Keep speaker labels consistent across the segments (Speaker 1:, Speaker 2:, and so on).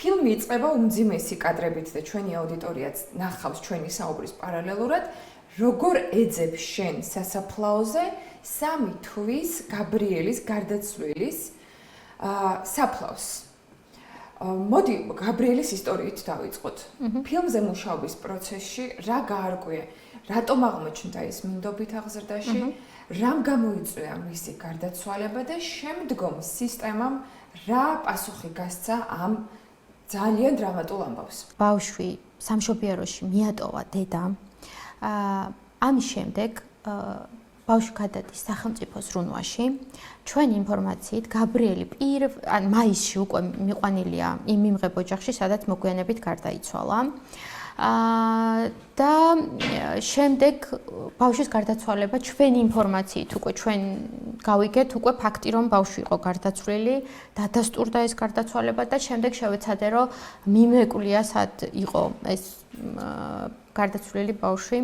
Speaker 1: ფილმი იწყება უმძიმესი კადრებით და ჩვენი აუდიტორიაც ნახავს ჩვენი საუბრის პარალელურად, როგორ ეძებს შენ სასაფლაოზე 3 თვის გაბრიელის გარდაცვლილის საფლავს. მოდი გაბრიელის ისტორიით დავიწყოთ. ფილმზე მუშაობის პროცესში რა გაარკვია, რატომ აღმოჩნდა ის მინდობით აღზრდაში, რამ გამოიწვია მისი გარდაცვალება და შემდგომ სისტემამ რა პასუხი გასცა ამ ძალიან დრამატულ ამბავს.
Speaker 2: ბავშვი სამშობიაროში მიატოვა დედამ. ამის შემდეგ ბავშვი გადადის სახელმწიფო ზრუნვაში. ჩვენი ინფორმაციით გაბრიელი მაისში უკვე მიყვანილია იმ მიმღებ ოჯახში, სადაც მოგვიანებით გარდაიცვალა. და შემდეგ ბავშვის გარდაცვალება ჩვენი ინფორმაციით უკვე ჩვენ გავიგეთ უკვე ფაქტი რომ ბავშვი იყო გარდაცვლილი, დადასტურდა ეს გარდაცვალება და შემდეგ შევეცადე რომ მიმეკვлия სად იყო ეს გარდაცვლილი ბავშვი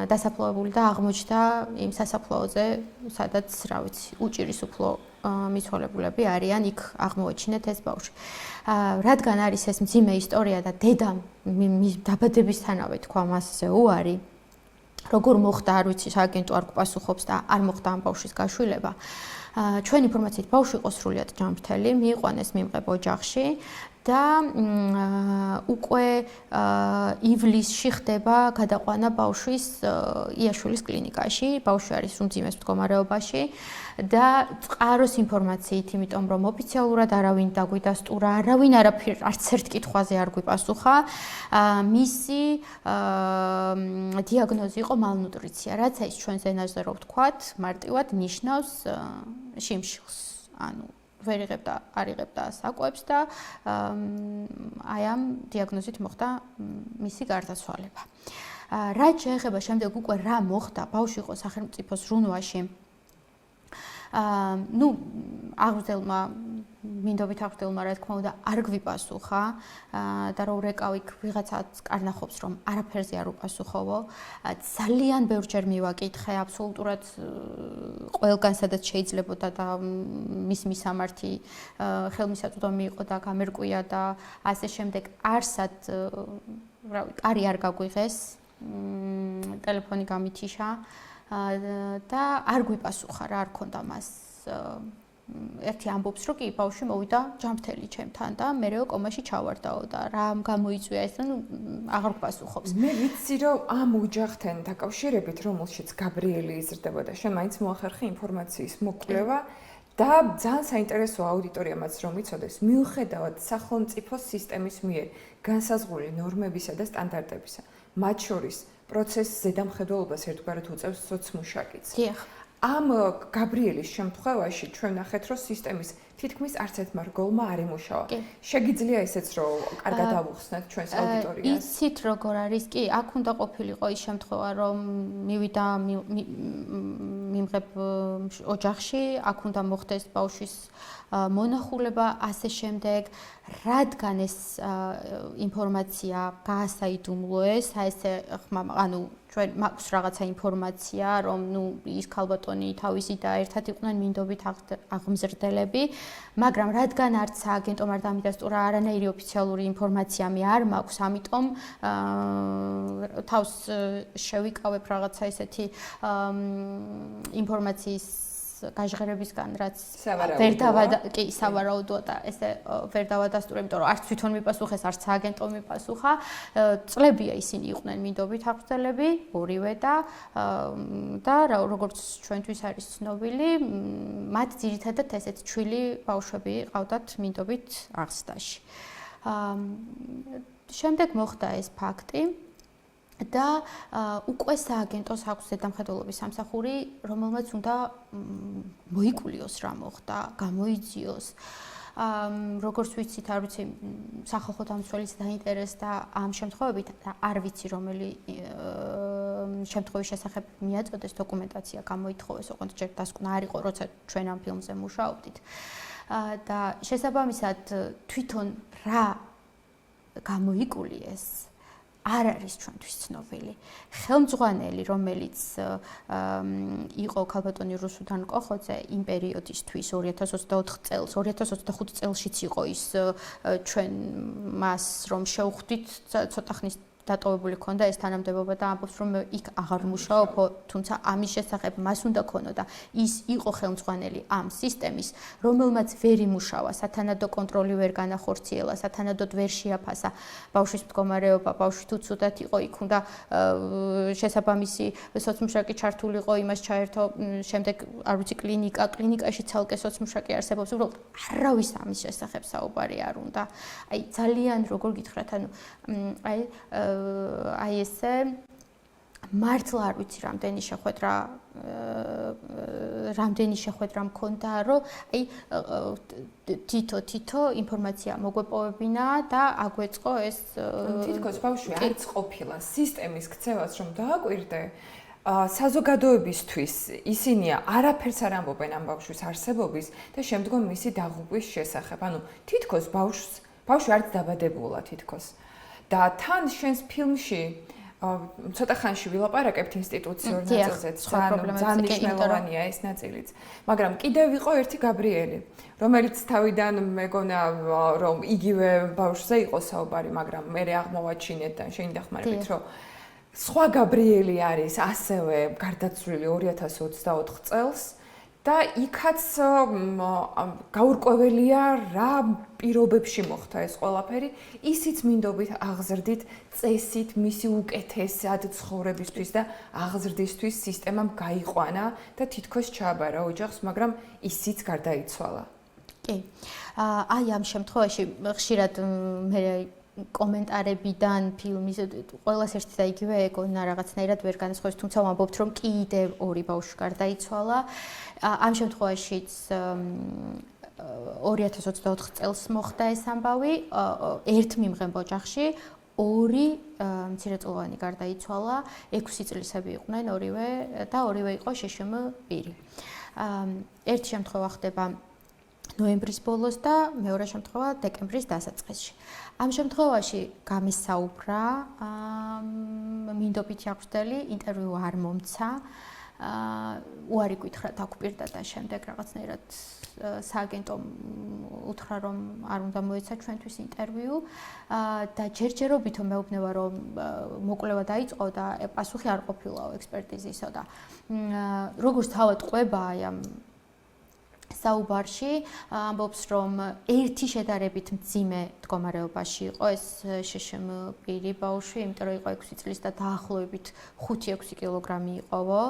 Speaker 2: დასაფლავებული და აღმოჩნდა იმ სასაფლაოზე, სადაც, რა ვიცი, უჭირის უფლო მიცვალებულები არიან, იქ აღმოაჩინეთ ეს ბავშვი. რადგან არის ეს მძიმე ისტორია და დედამ დაბადებისთანავე თქვა მასზე უარი, როგორ მოხდა, არ ვიცი, სააგენტო არ გვპასუხობს და არ მოხდა ამ ბავშვის გაშვილება. ჩვენ ინფორმაციით ბავშვი იყო სრულიად ჯანმრთელი, მიიყვანეს მიმღებ ოჯახში და უკვე ივლისში ხდება გადაყვანა ბავშვის იაშვილის კლინიკაში. ბავშვი არის უმძიმეს მდგომარეობაში და წყაროს ინფორმაციით, იმიტომ რომ ოფიციალურად არავინ დაგვიდასტურა, არავინ არაფერ არც ერთ კითხვაზე არ გვიპასუხა. მისი დიაგნოზი იყო მალნუტრიცია, რაც ის ჩვენს ენაზე რო ვთქვათ, მარტივად ნიშნავს შიმშილს. ანუ ვერ არ იღებდა საკვებს და აი ამ დიაგნოზით მოხდა მისი გარდაცვალება. რაც შეეხება შემდეგ უკვე რა მოხდა, ბავშვი იყო სახელმწიფო ზრუნვაში. აღზრდელმა მინდობით აღზრდელმა რა თქმა უნდა არ გვიპასუხა და რომ რეკავიქ ვიღაცაც კარნახობს რომ არაფერზე არ უპასუხოვო. ძალიან ბევრჯერ მივაკითხე აბსოლუტურად ყველგან სადაც შეიძლებოდა და მის მისამართი ხელმისაწვდომი იყო და გამერკვია და ასე შემდეგ არსად კარი არ გაგვიღეს, ტელეფონი გამითიშა და არ გვიპასუხა რა არ ქონდა მას. ერთი ამბობს რომ კი ბავშვი მოვიდა ჯანმრთელი ჩემთან და მერეო კომაში ჩავარდაო და რამ გამოიწვია ეს და აღარ გვპასუხობს.
Speaker 1: მე ვიცი რომ ამ ოჯახთან დაკავშირებით რომელშიც გაბრიელი იზრდებოდა, შენ მაინც მოახერხე ინფორმაციის მოკვლევა და ძალიან საინტერესო აუდიტორიამაც რომ იცოდეს, მიუხედავად სახელმწიფო სისტემის მიერ განსაზღვრული ნორმებისა და სტანდარტებისა, მათ შორის პროცესს ზედამხედველობას ერთგვარად უწევს სოცმუშაკიც. ამ გაბრიელის შემთხვევაში ჩვენ ნახეთ, რომ სისტემის თითქმის არც ერთმა რგოლმა არ იმუშავა. შეგიძლია ესეც რომ კარგად ავუხსნათ ჩვენს აუდიტორიას.
Speaker 2: იცით როგორ არის? კი, აქ უნდა ყოფილიყო ის შემთხვევა, რომ მივიდა მიმღებ ოჯახში, აქ უნდა მოხდეს ბავშვის მონახულება, ასე შემდეგ, რადგან ეს ინფორმაცია გაასაიდუმლოეს, ესე ანუ ჩვენ მაქვს რაღაცა ინფორმაცია, რომ ის ქალბატონი თავისი და ერთად იყვნენ მინდობით აღმზრდელები, მაგრამ რადგან არც სააგენტომ არ დამიდასტურა არანაირი ოფიციალური ინფორმაცია მე არ მაქვს, ამიტომ თავს შევიკავებ რაღაცა ესეთი ინფორმაციის გაჟღერებისგან, რაც სავარაუდოა და ესე ვერ დავადასტურე, იმიტომ რომ არც თვითონ მიპასუხეს, არც სააგენტომ მიპასუხა. წლებია ისინი იყვნენ მინდობით აღზრდელები, ორივე და როგორც ჩვენთვის არის ცნობილი, მათ ძირითადად ესეთ ჩვილი ბავშვები ყავდათ მინდობით აღზრდაში. შემდეგ მოხდა ეს ფაქტი. და უკვე სააგენტოს აქვს ზედამხედველობის სამსახური, რომელმაც უნდა მოიკულიოს რა მოხდა, გამოიძიოს. როგორც ვიცით, არ ვიცი, სახალხო დამცველიც დაინტერესდა ამ შემთხვევებით, არ ვიცი რომელი შემთხვევის შესახებ მიაწოდეს დოკუმენტაცია გამოითხოვეს, ოღონდ ჯერ დასკვნა არ იყო, როცა ჩვენ ამ ფილმზე მუშაობდით. და შესაბამისად თვითონ რა გამოიკულიეს არ არის ჩვენთვის ცნობილი. ხელმძღვანელი, რომელიც იყო ქალბატონი რუსუდან კოხოძე იმ პერიოდისთვის 2024 წელს, 2025 წელშიც იყო ის ჩვენ მას რომ შევხვდით ცოტა ხნის დატოვებული ქონდა ეს თანამდებობა და ამბობს რომ იქ აღარ მუშაობ, თუმცა ამის შესახებ მას უნდა ქონოდა ის იყო ხელმძღვანელი ამ სისტემის, რომელმაც ვერ იმუშავა, სათანადო კონტროლი ვერ განახორციელა, სათანადოდ ვერ შეაფასა ბავშვის მდგომარეობა, ბავშვი თუ ცუდად იყო, იქ უნდა შესაბამისი სოციმშრაკი ჩართულიყო, იმას ჩაერთო, შემდეგ არ ვიცი კლინიკაში ცალკე სოციმშრაკი არსებობს, უბრალოდ არავის ამის შესახებ საუბარი არ უნდა. აი ძალიან როგორ გითხრათ, ანუ აი ესე მართლა არ ვიცი რამდენი შეხვედრა მქონდა, რომ აი თითო ინფორმაცია მოგვეპოვებინა და აგვეწყო ეს
Speaker 1: თითქოს ბავშვი არც ყოფილა სისტემის ქცევას რომ დააკვირდე საზოგადოებისთვის ისინი არაფერს არ ამბობენ ამ ბავშვის არსებობის და შემდგომ მისი დაღუპვის შესახებ. ანუ თითქოს ბავშვი არც დაბადებულა თითქოს. და თან შენს ფილმში ცოტა ხანში ვილაპარაკებთ ინსტიტუციურ ნაწილზე, ძალიან მნიშვნელოვანია ეს ნაწილიც. მაგრამ კიდევ იყო ერთი გაბრიელი, რომელიც თავიდან მეგონა რომ იგივე ბავშვზე იყო საუბარი, მაგრამ მე აღმოვაჩინეთ და შენი დახმარებით, რომ სხვა გაბრიელი არის ასევე გარდაცვლილი 2024 წელს. და იქაც გაურკვეველია რა პირობებში მოხდა ეს ყველაფერი, ისიც მინდობით აღზრდით წესით მისი უკეთესად ცხოვრებისთვის და აღზრდისთვის სისტემამ გაიყვანა და თითქოს ჩააბარა ოჯახს, მაგრამ ისიც გარდაიცვალა.
Speaker 2: კი. აი ამ შემთხვევაში ხშირად მე კომენტარებიდან ფილმის ყველას ერთი და იგივე ეგონა რაღაცნაირად ვერ განასხვავებს, თუმცა ვამბობთ რომ კიდევ ორი ბავშვი გარდაიცვალა. ამ შემთხვევაშიც 2024 წელს მოხდა ეს ამბავი, ერთ მიმღებ ოჯახში ორი მცირეწლოვანი გარდაიცვალა, 6 წლისები იყვნენ ორივე და ორივე იყო შშმ პირი. ერთი შემთხვევა ხდება ნოემბრის ბოლოს და მეორე შემთხვევა დეკემბრის დასაწყისში. ამ შემთხვევაში გამისაუბრა მინდობითი აღზრდელი, ინტერვიუ არ მომცა. უარი გითხრა დაგვპირდა და შემდეგ რაღაცნაირად სააგენტომ უთხრა რომ არ უნდა მოეცა ჩვენთვის ინტერვიუ და ჯერჯერობით მეუბნება რომ მოკვლევა დაიწყო და პასუხი არ ყოფილაო ექსპერტიზისო და როგორც თავად ყვება აი ამ საუბარში ამბობს რომ ერთი შედარებით მძიმე მდგომარეობაში იყო ეს შშმ პირი ბავშვი, იმიტომ რომ იყო 6 წლის და დაახლოებით 5-6 კილოგრამი იყოვო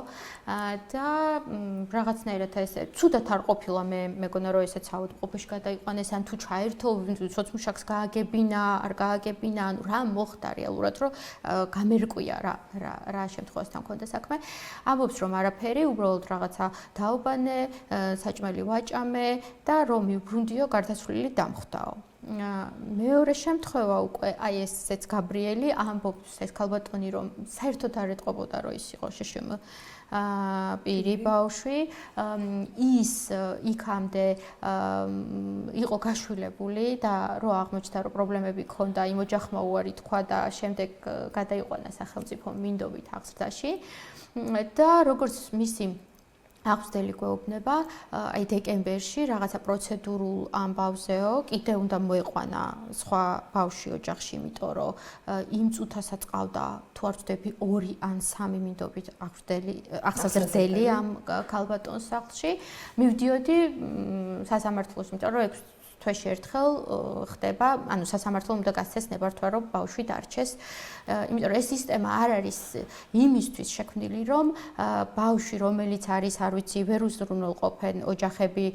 Speaker 2: და რაღაცნაირად ესე ცუდად არ ყოფილა მე მეგონა რომ ესე საავადმყოფოში გადაიყვანეს ან თუ ჩაერთო სოციმშრაკს გააგებინა, არ გააგებინა, ანუ რა მოხდა რეალურად რომ გამერკვია რა შემთხვევასთან მქონდა საქმე. ამბობს რომ არაფერი, უბრალოდ რაღაცა დაუბანე, საჭმელი ვაჭამე და რომ მიუბრუნდიო გარდაცვლილი დამხვდაო. მეორე შემთხვევა უკვე აი ესეც გაბრიელი ამბობს ეს ქალბატონი რომ საერთოდ არ ეტყობოდა რომ ის იყო შშმ პირი ბავშვი, ის იქამდე იყო გაშვილებული და რო აღმოჩნდა რომ პრობლემები ჰქონდა, იმ ოჯახმა უარი თქვა და შემდეგ გადაიყვანა სახელმწიფო მინდობით აღზრდაში და როგორც მისი აღზრდელი გვეუბნება, აი დეკემბერში რაღაცა პროცედურულ ამბავზეო, კიდე უნდა მოეყვანა სხვა ბავშვი ოჯახში, იმიტომ რომ იმ წუთასაც ყავდა თუ არ ვცდები 2 ან 3 მინდობით აღზრდელი ამ ქალბატონს სახლში. მივდიოდი სასამართლოს, იმიტომ რომ 6 თვეში ერთხელ ხდება, ანუ სასამართლომ უნდა გასცეს ნებართვა, რომ ბავშვი დარჩეს. იმიტომ რომ ეს სისტემა არ არის იმისთვის შექმნილი, რომ ბავშვი, რომელიც არის, არ ვიცი, ვერ უზრუნველყოფენ ოჯახები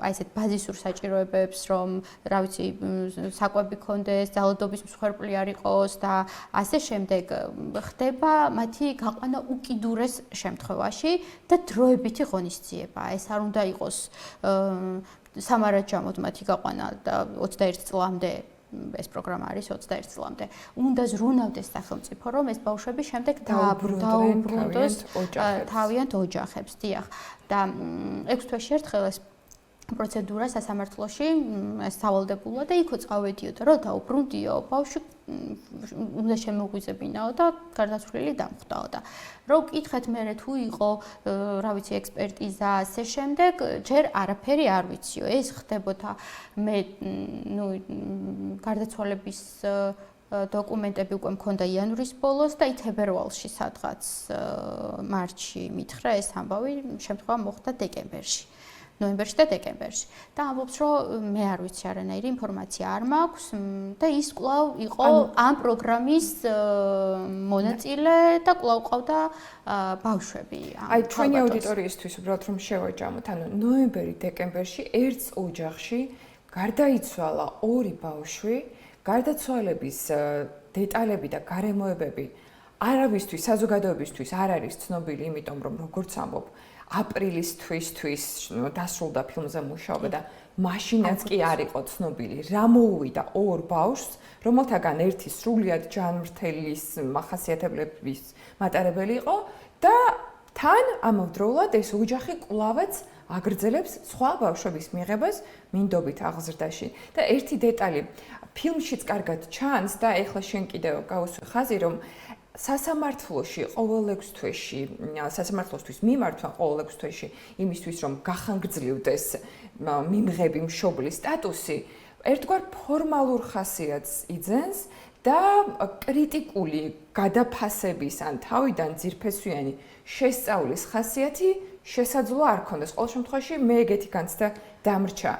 Speaker 2: აი ესეთ ბაზისურ საჭიროებებს, რომ რა ვიცი, საკვები ქონდეს, ძალადობის მსხვერპლი არ იყოს და ასე შემდეგ, ხდება მათი გაყვანა უკიდურეს შემთხვევაში და დროებითი ღონისძიება. ეს არ უნდა იყოს სამარაჯამოდ მათი გაყვანა და 21 წლამდე ეს პროგრამა არის 21 წლამდე. უნდა ზრუნავდეს სახელმწიფო, რომ ეს ბავშვები შემდეგ დაუბრუნდოს თავიანთ ოჯახებს. დიახ. და 6 თვეში ერთხელ ეს პროცედურა სასამართლოში სავალდებულა და იქო წავედიოდა, რომ დაუბრუნდიო, ბავშვი უნდა შემოგვიზებინაო და გარდაცვლილი დამხვდაო და რომ ვკითხეთ მე თუ იყო, რა ვიცი, ექსპერტიზა, ასე შემდეგ, ჯერ არაფერი არ ვიციო. ეს ხდებოდა მე, გარდაცვალების დოკუმენტები უკვე მქონდა იანვრის ბოლოს და თებერვალში სადღაც მარტში მითხრა ეს ამბავი, შემთხვევა მოხდა დეკემბერში. ნოემბერში და დეკემბერში. და ამბობს, რომ მე არ ვიცი არანაირი ინფორმაცია არ მაქვს და ის კვლავ იყო ამ პროგრამის მონაწილე და კვლავ ყავდა ბავშვები.
Speaker 1: აი ჩვენი აუდიტორიისთვის უბრალოდ რომ შევაჯამოთ, ანუ ნოემბერი-დეკემბერში ერთ ოჯახში გარდაიცვალა ორი ბავშვი, გარდაცვალების დეტალები და გარემოებები არავისთვის, საზოგადოებისთვის არ არის ცნობილი, იმიტომ რომ როგორც ამბობ, აპრილის თვისთვის დასრულდა ფილმზე მუშაობა და მაშინაც კი არ იყო ცნობილი, რა მოუვიდა ორ ბავშვს, რომელთაგან ერთი სრულიად ჯანმრთელის მახასიათებლების მატარებელი იყო და თან ამავდროულად ეს ოჯახი კვლავაც აგრძელებს სხვა ბავშვების მიღებას მინდობით აღზრდაში. და ერთი დეტალი ფილმშიც კარგად ჩანს და ეხლა შენ კიდევ გავუსვი ხაზი, რომ სასამართლოში ყოველ 6 თვეში, სასამართლოსთვის მიმართვა ყოველ 6 თვეში, იმისთვის რომ გახანგრძლივდეს მიმღები მშობლის სტატუსი, ერთგვარ ფორმალურ ხასიათს იძენს და კრიტიკული გადაფასების ან თავიდან ძირფესვიანი შესწავლის ხასიათი შესაძლოა არ ქონდეს. ყოველ შემთხვევაში მე ეგეთი განცდა დამრჩა.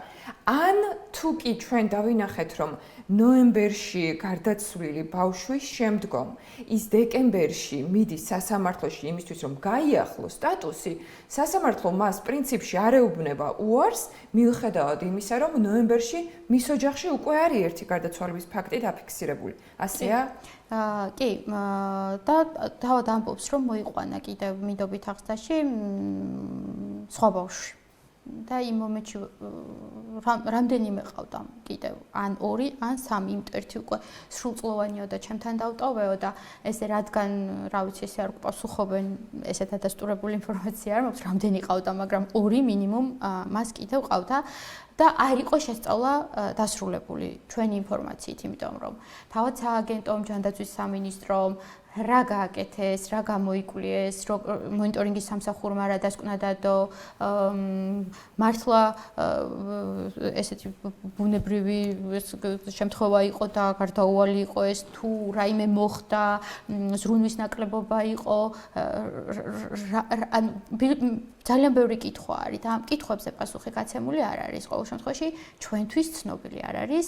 Speaker 1: ან თუ კი ჩვენ დავინახეთ, რომ ნოემბერში გარდაცვლილი ბავშვის შემდგომ ის დეკემბერში მიდის სასამართლოში იმისთვის, რომ გაიახლოს სტატუსი, სასამართლო მას პრინციპში არ ეუბნება უარს, მიუხედავად იმისა, რომ ნოემბერში მის ოჯახში უკვე არის ერთი გარდაცვალების ფაქტი დაფიქსირებული. ასეა?
Speaker 2: კი, და თავად ამბობს, რომ მოიყვანა კიდევ მინდობით აღზრდაში სხვა ბავშვი. და იმ მომენტში რამდენიმე ყავდა კიდევ ან 2 ან 3 იმიტომ ერთი უკვე სრულწლოვანიო და ჩემთან დავტოვეო და ესე რადგან რა ვიცი ესე არ გპასუხობენ ესეთ ადასტურებული ინფორმაცია არ მაქვს რამდენი ყავდა მაგრამ 2 მინიმუმ მას კიდევ ყავდა და არ იყო შესწავლა დასრულებული ჩვენი ინფორმაციით იმიტომ რომ თავად სააგენტომ ჯანდაცვის სამინისტრომ რა გააკეთეს, რა გამოიკლიეს, მონიტორინგის სამსახურმა რა დასკვნა დადო, მართლა ესეთი ბუნებრივი შემთხვევა იყო და გარდაუვალი იყო ეს თუ რაიმე მოხდა, ზრუნვის ნაკლებობა იყო, ძალიან ბევრი კითხვა არის და ამ კითხვებზე პასუხი გაცემული არ არის. ყოველ შემთხვევაში ჩვენთვის ცნობილი არ არის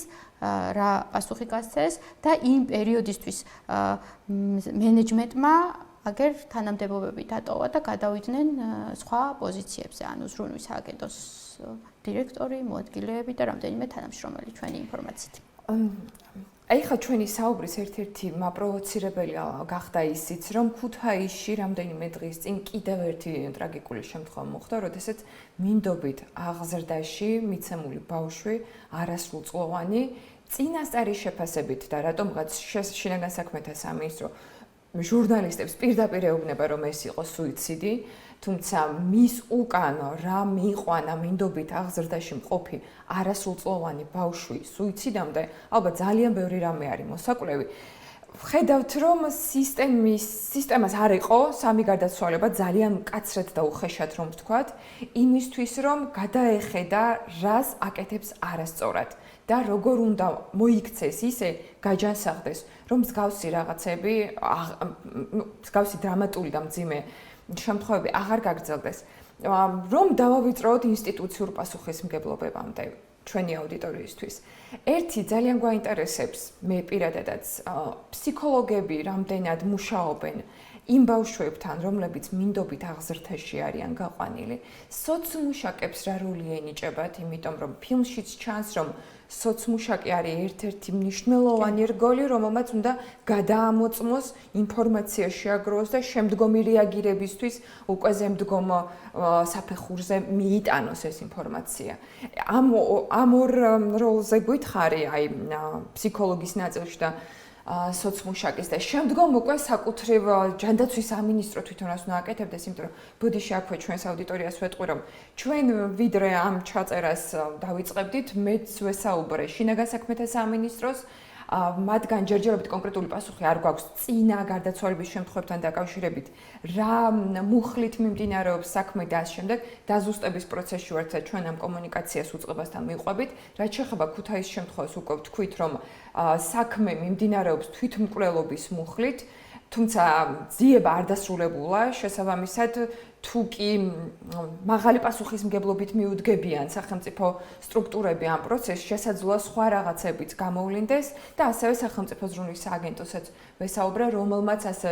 Speaker 2: რა პასუხი გასცეს და იმ პერიოდისთვის მენეჯმენტმა აგერ თანამდებობები დატოვა და გადავიდნენ სხვა პოზიციებზე, ანუ ზრუნვის სააგენტოს დირექტორი, მოადგილეები და რამდენიმე თანამშრომელი ჩვენი ინფორმაციით.
Speaker 1: აი ხა ჩვენი საუბრის ერთ-ერთი მაპროვოცირებელი გახდა ისიც, რომ ქუთაისში რამდენიმე დღის წინ კიდევ ერთი ტრაგიკული შემთხვევა მოხდა, როდესაც მინდობით აღზრდაში მიცემული ბავშვი არასრულწლოვანი წინასწარი შეფასებით და რატომღაც შინაგან საქმეთა სამინისტრო ჟურნალისტებს პირდაპირ ეუბნება, რომ ეს იყო სუიციდი, თუმცა მის უკანო რა მიიყვანა მინდობით აღზრდაში მყოფი არასრულწლოვანი ბავშვი სუიციდამდე, ალბათ ძალიან ბევრი რამე არის მოსაკლევი. ვხედავთ, რომ სისტემას არ იყო სამი გარდაცვალება ძალიან მკაცრად და უხეშად რომ ვთქვათ, იმისთვის რომ გადაეხედა რას აკეთებს არასწორად და როგორ უნდა მოიქცეს ისე გაჯანსაღდეს, რომ მსგავსი რაღაცები, მსგავსი დრამატული და მძიმე შემთხვევები აღარ გაგრძელდეს, რომ დავავიწროთ ინსტიტუციურ პასუხისმგებლობებამდე ჩვენი აუდიტორიისთვის. ერთი ძალიან გვაინტერესებს, მე პირადადაც, ფსიქოლოგები რამდენად მუშაობენ იმ ბავშვებთან, რომლებიც მინდობით აღზრდაში არიან გაყვანილი, სოციმუშაკებს რა როლი ენიჭებათ, იმიტომ რომ ფილმშიც ჩანს, რომ სოციმუშაკი არის ერთ-ერთი მნიშვნელოვანი რგოლი, რომელმაც უნდა გადაამოწმოს ინფორმაცია შეაგროვოს და შემდგომი რეაგირებისთვის უკვე ზემდგომ საფეხურზე მიიტანოს ეს ინფორმაცია. ამ ორ როლზე გვითხარი, აი ფსიქოლოგის ნაწილში და სოცმუშაკის და შემდგომ უკვე საკუთრივ ჯანდაცვის სამინისტრო თვითონაც უნდა აკეთებდეს, იმიტომ რომ ბოდიში აქვე ჩვენს აუდიტორიას ვეტყვი, რომ ჩვენ ვიდრე ამ ჩაწერას დავიწყებდით, მეც ვესაუბრე შინაგან საქმეთა სამინისტროს, მათგან ჯერჯერობით კონკრეტული პასუხი არ გვაქვს წინა გარდაცვალების შემთხვევებთან დაკავშირებით, რა მუხლით მიმდინარეობს საქმე და ამ შემდეგ დაზუსტების პროცესში ვართ და ჩვენ ამ კომუნიკაციას უწყებასთან მივყვებით. რაც შეეხება ქუთაისის შემთხვევას უკვე ვთქვით, რომ საქმე მიმდინარეობს თვითმკვლელობის მუხლით, თუმცა ძიება არ დასრულებულა, შესაბამისად თუ კი მაღალი პასუხისმგებლობით მიუდგებიან სახელმწიფო სტრუქტურები ამ პროცესს, შესაძლოა სხვა რაღაცებიც გამოვლინდეს და ასევე სახელმწიფო ზრუნვის სააგენტოსაც ვესაუბრე, რომელმაც ასე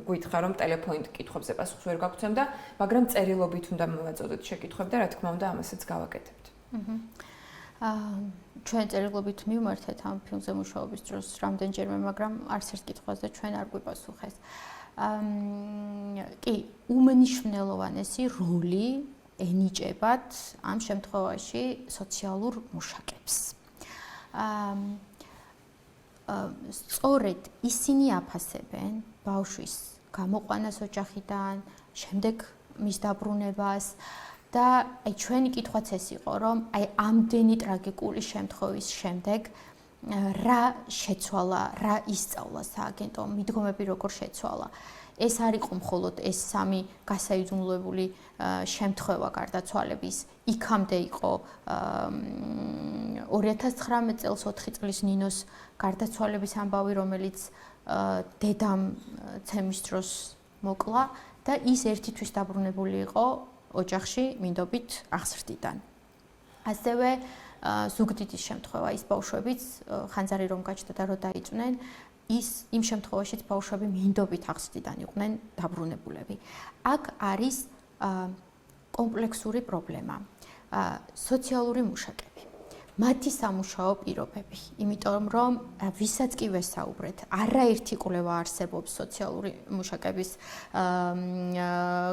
Speaker 1: გითხრა, რომ ტელეფონით კითხვებზე პასუხს ვერ გაგვცემდა, მაგრამ წერილობით უნდა მოვაწოდოთ შეკითხვები და რა თქმა უნდა ამასაც გავაკეთებთ.
Speaker 2: ჩვენ წერილობით მივმართეთ ამ ფილმზე მუშაობის დროს რამდენჯერმე, მაგრამ არც ერთ კითხვაზე ჩვენ არ გვიპასუხეს. კი, უმნიშვნელოვანესი როლი ენიჭებათ ამ შემთხვევაში სოციალურ მუშაკებს. სწორედ ისინი აფასებენ ბავშვის გამოყვანას ოჯახიდან, შემდეგ მის დაბრუნებას და აი ჩვენი კითხვაც ეს იყო, რომ აი ამდენი ტრაგიკული შემთხვევის შემდეგ რა შეცვალა, რა ისწავლა სააგენტომ, მიდგომები როგორ შეცვალა. ეს არ იყო მხოლოდ ეს სამი გასაიძულებული შემთხვევა გარდაცვალების, იქამდე იყო 2019 წელს 4 წლის ნინოს გარდაცვალების ამბავი, რომელიც დედამ ცემის დროს მოკლა და ის ერთი თვის დაბრუნებული იყო ოჯახში მინდობით აღზრდიდან. ასევე ზუგდიდის შემთხვევა, ის ბავშვებიც ხანძარი რომ გაჩნდა და რომ დაიწვნენ, იმ შემთხვევაშიც ბავშვები მინდობით აღზრდიდან იყვნენ დაბრუნებულები. აქ არის კომპლექსური პრობლემა. სოციალური მუშაკები. მათი სამუშაო პირობები, იმიტომ რომ ვისაც კი ვესაუბრეთ, არაერთი კვლევა არსებობს სოციალური მუშაკების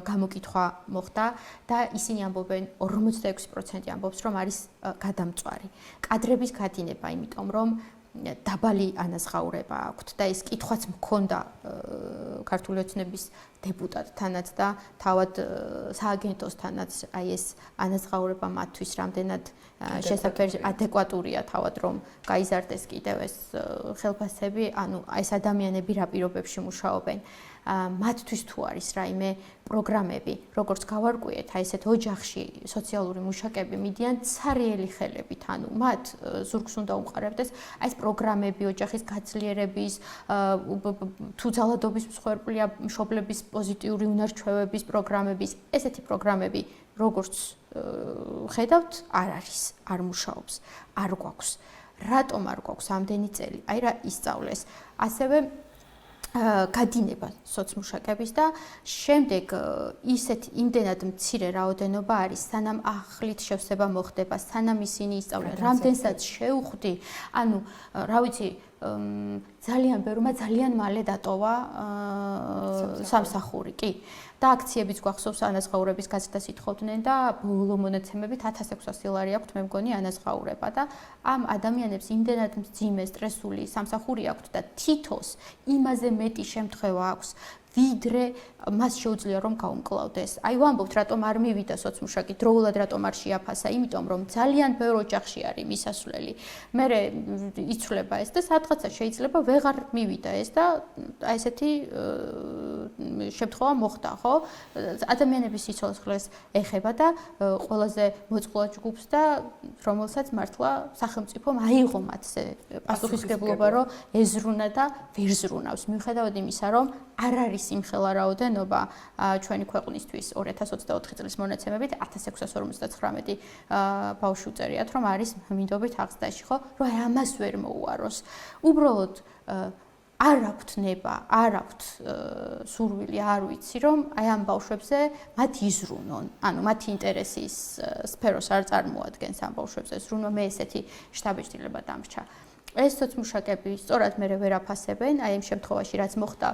Speaker 2: გამოკითხვა მოხდა და ისინი ამბობენ 46% ამბობს, რომ არის გადამწვარი. კადრების გადინება, იმიტომ რომ დაბალი ანაზღაურება აქვთ და ეს კითხვაც მქონდა ქართული ოცნების დეპუტატთანაც და თავად სააგენტოსთანაც, აი ეს ანაზღაურება მათთვის რამდენად შესაძლოა ადეკვატურია თავად რომ გაიზარდეს კიდევ ეს ხელფასები, ანუ ეს ადამიანები რა პირობებში მუშაობენ. მათთვის თუ არის რაიმე პროგრამები, როგორც გავარკვიეთ, აი ესეთ ოჯახში სოციალური მუშაკები მიდიან ცარიელი ხელებით, ანუ მათ ზურგს უნდა უმყარებდეს აი ეს პროგრამები, ოჯახის გაძლიერების, თუ ძალადობის მსხვერპლია მშობლების პოზიტიური უნარჩვევების პროგრამების, ესეთი პროგრამები, როგორც ხედავთ, არ არის, არ მუშაობს, არ გვაქვს. რატომ არ გვაქვს ამდენი წელი? აი რა ისწავლეს. ასევე გადინება სოცმუშაკების და შემდეგ ისეთ იმდენად მცირე რაოდენობა არის, სანამ ახლით შევსება მოხდება, სანამ ისინი ისწავლენ, რამდენსაც შეუხვდი, ანუ რა ვიცი, ძალიან ბევრმა ძალიან მალე დატოვა სამსახური, კი. და აქციებიც გვახსოვს ანაზღაურების გაზეთას ითხოვდნენ და ბოლო მონაცემებით 1600 ლარი აქვთ, მე მგონი ანაზღაურება და ამ ადამიანებს იმდენად მძიმე სტრესული სამსახური აქვთ და თითოს იმაზე მეტი შემთხვევა აქვს, ვიდრე მას შეუძლია რომ გაუმკლავდეს. აი ვამბობთ, რატომ არ მივიდა სოცმუშაკი, დროულად რატომ არ შეაფასა, იმიტომ რომ ძალიან ბევრ ოჯახში არის მისასვლელი. მე იცვლება ეს და სადღაცა შეიძლება ვეღარ მივიდა ეს და აი ესეთი შემთხვევა მოხდა, ხო? ადამიანების სიცოცხლეს ეხება და ყველაზე მოწყვლად ჯგუფს და რომელსაც მართლა სახელმწიფომ აიღო მათზე პასუხისმგებლობა, რომ ეზრუნა და ვერ ზრუნავს. მიუხედავად იმისა, რომ არ არის იმხელა რაოდენობა ჩვენი ქვეყნისთვის 2024 წლის მონაცემებით 1659 ბავშვი წერიათ, რომ არის მინდობით აღზრდაში, ხო? რომ ამას ვერ მოუაროს. უბრალოდ არ აქვთ ნება, არ აქვთ სურვილი, არ ვიცი, რომ აი ამ ბავშვებზე მათ იზრუნონ. ანუ მათი ინტერესის სფეროს არ წარმოადგენს ამ ბავშვებზე ზრუნვა, მე ესეთი შთაბეჭდილება დამრჩა. ეს სოცმუშაკები სწორად მე ვერ აფასებენ, აი იმ შემთხვევაში, რაც მოხდა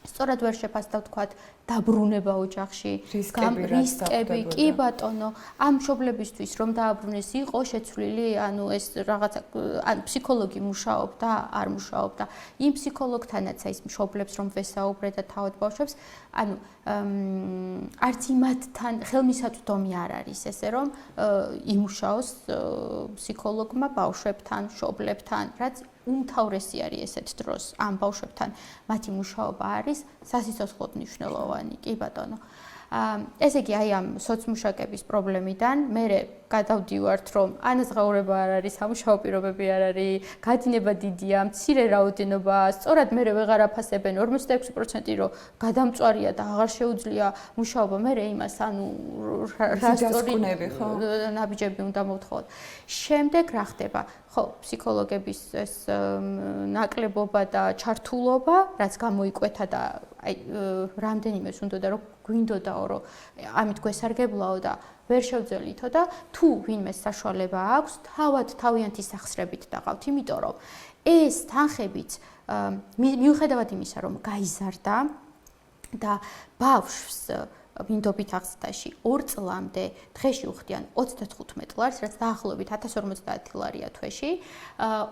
Speaker 2: სწორად ვერ შეფასდა ვთქვათ დაბრუნება ოჯახში,
Speaker 1: რისკები,
Speaker 2: კი ბატონო, ამ მშობლებისთვის რომ დააბრუნეს იყო შეცვლილი, ანუ ეს რაღაცა ან ფსიქოლოგი მუშაობდა, არ მუშაობდა. იმ ფსიქოლოგთანაც ის მშობლებს რომ ვესაუბრე და თავად ბავშვებს, ანუ არც იმათთან ხელმისაწვდომი არ არის ესე რომ იმუშაოს ფსიქოლოგმა ბავშვებთან, მშობლებთან, რაც უმთავრესი არის ესეთ დროს ამ ბავშვებთან მათი მუშაობა არის სასიცოცხლოდ მნიშვნელოვანი, კი ბატონო. ესე იგი აი ამ სოცმუშაკების პრობლემიდან მე გადავდივართ რომ ანაზღაურება არ არის, სამუშაო პირობები არ არის, გადინება დიდია, მცირე რაოდენობა, სწორად მე ვეღარ აფასებენ 46% რომ გადამწვარია და აღარ შეუძლია მუშაობა, მე იმას ანუ რა სწორი ნაბიჯები უნდა მოვთხოვოთ. შემდეგ რა ხდება? ხო, ფსიქოლოგების ეს ნაკლებობა და ჩართულობა, რაც გამოიკვეთა და აი რამდენიმეს უნდა და რომ გვინდოდაო რომ ამით გვესარგებლაო და ვერ შევძელითო და თუ ვინმე საშუალება აქვს, თავად თავიანთი სახსრებით დაღავთ, იმიტომ რომ ეს თანხებიც მიუხედავად იმისა, რომ გაიზარდა და ბავშვს მინდობით აღზრდაში 2 წლამდე დღეში უხდიან 35 ლარს, რაც დაახლოებით 1050 ლარია თვეში,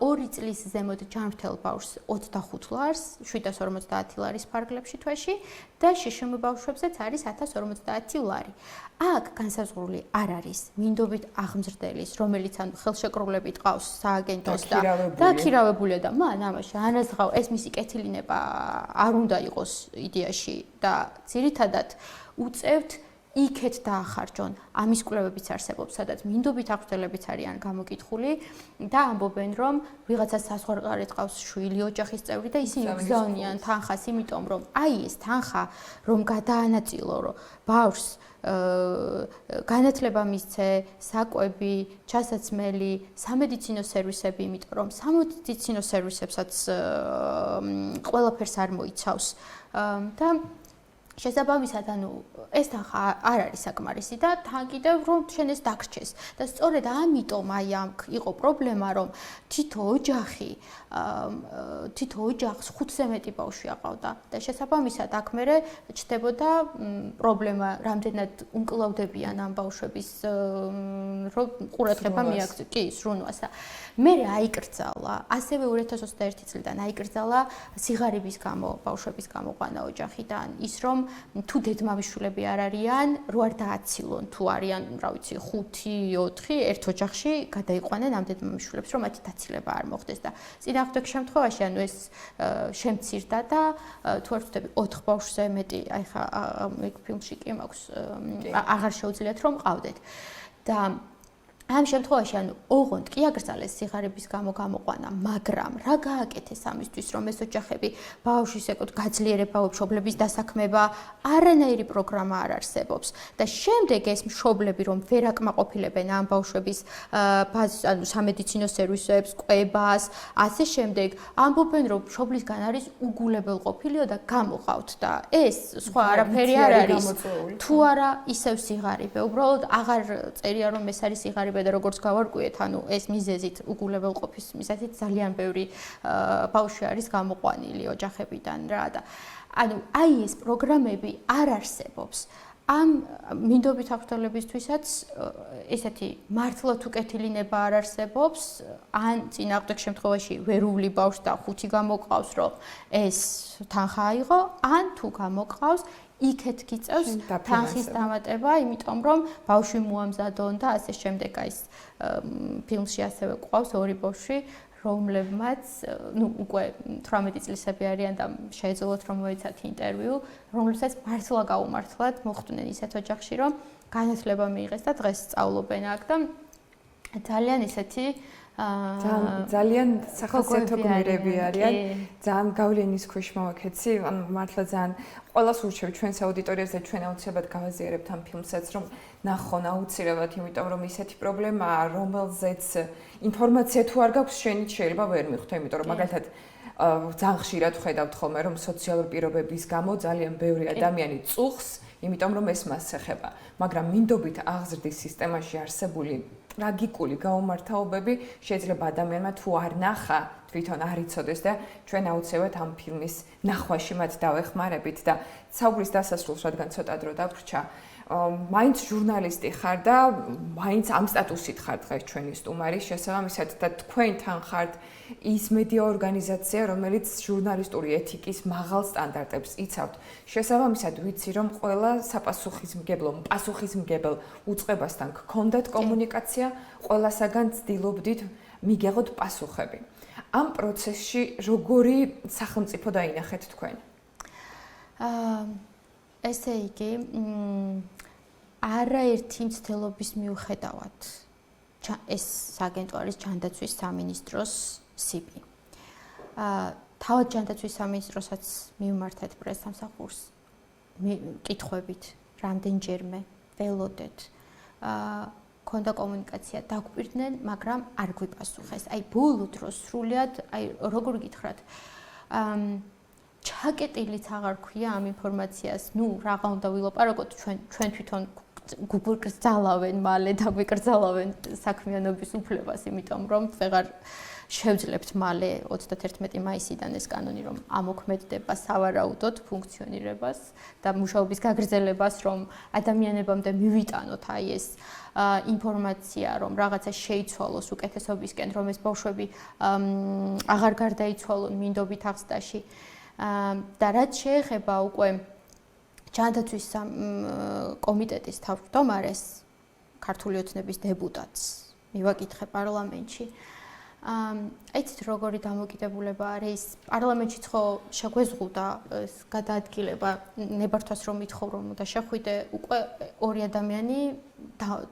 Speaker 2: 2 წლის ზემოთ ჯანმრთელ ბავშვს 25 ლარს, 750 ლარის ფარგლებში თვეში და შშმ ბავშვებზეც არის 1050 ლარი. აქ განსაზღვრული არ არის მინდობით აღმზრდელის, რომელიც ანუ ხელშეკრულებით ყავს სააგენტოს და ქირავებულია და მან ამაში ანაზღაო ეს მისი კეთილინება არ უნდა იყოს იდეაში და ძირითადად უწევთ იქეთ დაახარჯონ. ამის კვლევებიც არსებობს, სადაც მინდობით აღმზრდელებიც არიან გამოკითხული და ამბობენ, რომ ვიღაცას საზღვარგარეთ ყავს შვილი, ოჯახის წევრი და ისინი გზავნიან თანხას, იმიტომ რომ აი ეს თანხა რომ გადაანაწილო, რომ ბავშვს განათლება მისცე, საკვები, ჩასაცმელი, სამედიცინო სერვისები, იმიტომ რომ სამედიცინო სერვისებსაც ყველაფერს არ მოიცავს და შესაბამისად, ანუ ეს თანხა არ არის საკმარისი და თან კიდევ რომ შენ ეს დაგრჩეს და სწორედ ამიტომ აი ამ იყო პრობლემა, რომ თითო ოჯახს 5-ზე მეტი ბავშვი აყავდა და შესაბამისად აქ მერე ჩნდებოდა პრობლემა, რამდენად უმკლავდებიან ამ ბავშვების რომ ყურადღება მიაქცეს, კი, სრუნვას. მერე აიკრძალა, ასევე 2021 წლიდან აიკრძალა სიღარიბის გამო, ბავშვების გამოყვანა ოჯახიდან, ის რომ თუ დედმამიშვილები არ არიან, რო არ დააცილონ, თუ არიან, რა ვიცი, 5-4 ერთ ოჯახში გადაიყვანენ ამ დედმამიშვილებს, რომ მათი დაცილება არ მოხდეს და წინააღმდეგ შემთხვევაში, ანუ ეს შემცირდა და თუ არ ვთქვი 4 ბავშვზე მეტი, აი ხა ფილმში კი მაქვს, აღარ შეუძლიათ რომ ყავდეთ. და ამ შემთხვევაში ანუ ოღონდ კი აკრძალეს სიღარიბის გამო გამოყვანა, მაგრამ რა გააკეთეს ამისთვის, რომ ეს ოჯახები ბავშვის ეკოთ გაძლიერება, მშობლების დასაქმება, არანაირი პროგრამა არ არსებობს და შემდეგ ეს მშობლები რომ ვერ აკმაყოფილებენ ამ ბავშვების ანუ სამედიცინო სერვისებს, კვებას, ასე შემდეგ, ამბობენ რომ მშობლისგან არის უგულებელყოფილიო და გამოყავთ და ეს სხვა არაფერი არ არის. თუ არა ისევ სიღარიბე, უბრალოდ აღარ წერია რომ ეს არის სიღარიბე და როგორც გავარკვიეთ, ანუ ეს მიზეზით უგულებელყოფის მიზეზით ძალიან ბევრი ბავშვი არის გამოყვანილი ოჯახებიდან რა და ანუ აი ეს პროგრამები არ არსებობს. ამ მინდობით აღმზრდელებისთვისაც ესეთი მართლა თუ კეთილინება არ არსებობს, ან წინააღმდეგ შემთხვევაში ვერული ბავშვს და 5 გამოყავს, რომ ეს თანხა აიღო, ან თუ გამოყავს იქეთ გიწევს თანხის დამატება, იმიტომ რომ ბავშვი მოამზადონ და ასე შემდეგ აი ეს ფილმში ასევე ყავს 2 ბავშვი, რომლებმაც, ну, უკვე 18 წლისები არიან და შეეძლოთ რომ მოეცათ ინტერვიუ, რომლებსაც მართლა გაუმართლად მოხვდნენ ისეთ ოჯახში, რომ განათლება მიიღეს და დღეს სწავლობენ აქ და ძალიან ისეთი
Speaker 1: ძალიან სახასიათო გმირები არიან. ძალიან გავლენის ქვეშ მოვაქეცი, ან მართლა ძალიან ყველას ურჩევ ჩვენს აუდიტორიას და ჩვენ აუცილებლად გავაზიარებთ ამ ფილმსაც, რომ ნახონ აუცილებლად, იმიტომ რომ ისეთი პრობლემაა, რომელზეც ინფორმაცია თუ არ გაქვს, შენით შეიძლება ვერ მიხვდე, იმიტომ რომ მაგალითად ძალიან ხშირად ხედავთ ხოლმე, რომ სოციალური პირობების გამო ძალიან ბევრი ადამიანი წუხს, იმიტომ რომ ეს მას ეხება, მაგრამ მინდობით აღზრდის სისტემაში არსებული ტრაგიკული გაუმართავობები შეიძლება ადამიანმა თუ არ ნახა, თვითონ არ იცოდეს და ჩვენ აუცილებლად ამ ფილმის ნახვაში მათ დავეხმარებით და საუბრის დასასრულს, რადგან ცოტა დრო დაბრჩა, მაინც ჟურნალისტი ხარ და მაინც ამ სტატუსით ხარ დღეს ჩვენი სტუმარი, შესაბამისად და თქვენთან ხართ ის მედია ორგანიზაცია, რომელიც ჟურნალისტური ეთიკის მაღალ სტანდარტებს იცავთ. შესაბამისად ვიცი, რომ ყველა პასუხისმგებელ უწყებასთან გქონდათ კომუნიკაცია, ყველასაგან ცდილობდით მიგეღოთ პასუხები. ამ პროცესში როგორი სახელმწიფო დაინახეთ თქვენ?
Speaker 2: ესე იგი, არაერთი მცდელობის მიუხედავად ეს აგენტო არის ჯანდაცვის სამინისტროს სიბი. თავად ჯანდაცვის სამინისტროსაც მივმართეთ პრესსამსახურს კითხვებით, რამდენჯერმე ველოდეთ. ქონდა კომუნიკაცია, დაგვირდნენ, მაგრამ არ გვიპასუხეს. აი ბოლო დროს სრულად, აი როგორ გითხრათ, ჩაკეტილიც აღარ ქვია ამ ინფორმაციას. ნუ რაღა უნდა ვილაპარაკოთ, ჩვენ თვითონ გვიკრძალავენ მალე და გვიკრძალავენ საქმიანობის უფლებას, იმიტომ რომ ვეღარ შევძლებთ მალე 31 მაისიდან ეს კანონი რომ ამოქმედდება სავარაუდოდ ფუნქციონირებას და მუშაობის გაგრძელებას, რომ ადამიანებამდე მივიტანოთ აი ეს ინფორმაცია, რომ რაღაცა შეიცვალოს უკეთესობისკენ, რომ ეს ბავშვები აღარ გარდაიცვალონ მინდობით აღზრდაში. და რაც შეეხება უკვე ჯანდაცვის კომიტეტის თავმჯდომარეს, ქართული ოცნების დებუტატს მივაკითხე პარლამენტში. ეცით როგორი დამოკიდებულება არის, პარლამენტშიც ხო შეგვეზღუდა ეს გადაადგილება, ნებართვას რომ მithხოვრო და შეხვიდე, უკვე ორი ადამიანი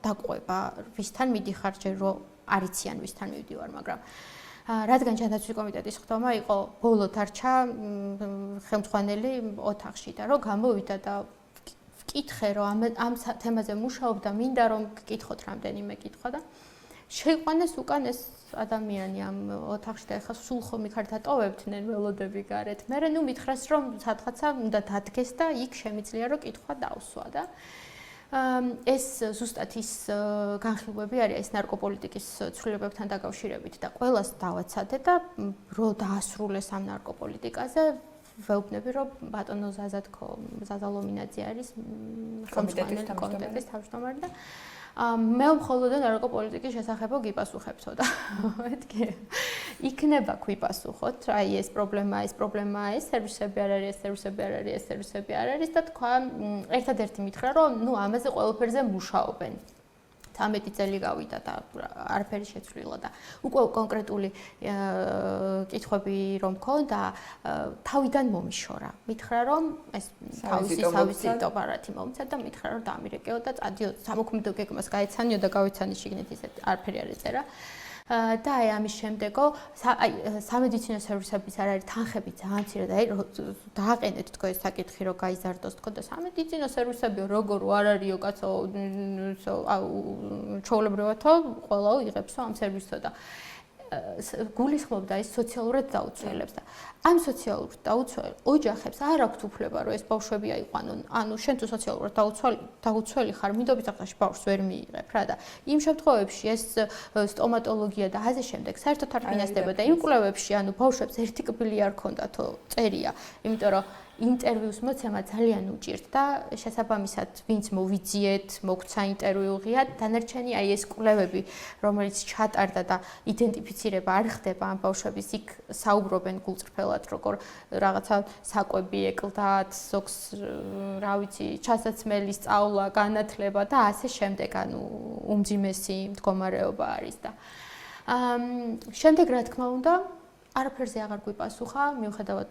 Speaker 2: დაყვება, ვისთან მიდიხარ ჯერ რომ არიციან ვისთან მივდივარ, მაგრამ რადგან ჯანდაცვის კომიტეტის ხდომა იყო, ბოლო დარჩა ხელმძღვანელი ოთახში და რომ გამოვიდა და ვკითხე რომ ამ თემაზე მუშაობ და მინდა რომ გკითხოთ რამდენიმე კითხვა და შეიყვანეს უკან ეს ადამიანი ამ ოთახში და ეხლა სულ ხომ იქ არ დატოვებდნენ ველოდები გარეთ. მე ნუ მითხრას რომ სადღაცა უნდა დადგეს და იქ შემიძლია რომ კითხვა დავსვა და ეს ზუსტად ის განხილვები არის ეს ნარკოპოლიტიკის ცვლილებებთან დაკავშირებით და ყველას დავაცადე და რო დაასრულეს ამ ნარკოპოლიტიკაზე ვეუბნები რომ ბატონო ზაზა ლომინაძე არის კომიტეტის თავმჯდომარე და მე მხოლოდ ნარკოპოლიტიკის შესახებო გიპასუხებთო და მეთქი იქნება გვიპასუხოთ აი ეს პრობლემაა ეს სერვისები არ არის ეს სერვისები არ არის და თქვა ერთადერთი მითხრა რომ ნუ ამაზე ყველაფერზე მუშაობენ 13 წელი გავიდა და არაფერი შეცვლილა და უკვე კონკრეტული კითხვები რომ მქონდა თავიდან მომიშორა. მითხრა რომ ეს თავისი აპარატი მომცა და მითხრა რომ დამირეკეო და წადიო სამოქმედო გეგმას გაეცანიო და გავეცანი შიგნით ისეთ არაფერი არ ეწერა. და აი ამის შემდეგო აი სამედიცინო სერვისების არ არის თანხები ძალიან მცირე და აი დააყენეთ თქო ეს საკითხი რომ გაიზარდოს თქო და სამედიცინო სერვისები როგორ არ არისო კაცო ჩაოლებრივათო ყველა იღებსო ამ სერვისო და გულისხმობდა ის სოციალურად დაუცველებს და ამ სოციალურად დაუცველ ოჯახებს არ აქვთ უფლება რომ ეს ბავშვები აიყვანონ. ანუ შენ თუ სოციალურად დაუცველი ხარ, მინდობის აღზრდაში ბავშვს ვერ მიიღებ რა და იმ შემთხვევებში ეს სტომატოლოგია და ასე შემდეგ საერთოდ არ ფინანსდება და იმ კვლევებში ანუ ბავშვებს ერთი კბილი არ ქონდათო წერია, იმიტომ რომ ინტერვიუს მოცემა ძალიან უჭირთ და შესაბამისად ვინც მოვიძიეთ, მოგცა ინტერვიუ ღიად, დანარჩენი აი ეს კვლევები, რომელიც ჩატარდა და იდენტიფიცირება არ ხდება ამ ბავშვების იქ საუბრობენ გულწრფელად, როგორ რაღაცა საკვები ეკლდათ, ზოგს რა ვიცი, ჩასაცმელი სწავლა, განათლება და ასე შემდეგ, ანუ უმძიმესი მდგომარეობა არის და შემდეგ რა თქმა უნდა, არაფერზე აღარ გვიპასუხა, მიუხედავად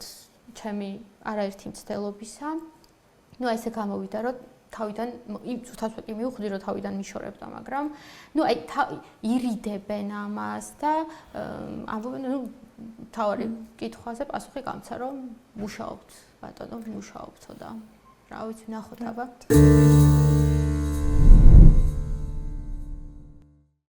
Speaker 2: ჩემი არაერთი მცდელობისა. ნუ აი ესე გამოვიდა, რომ თავიდან უცოცხლოდ მივხვდი, რომ თავიდან მიშორებდა, მაგრამ ნუ აი ირიდებენ ამას და ამბობენ, ნუ თავარი კითხვაზე პასუხი გამცა, რომ მუშაობთ, ბატონო, მუშაობთო და რა ვიცი, ნახოთ აბა.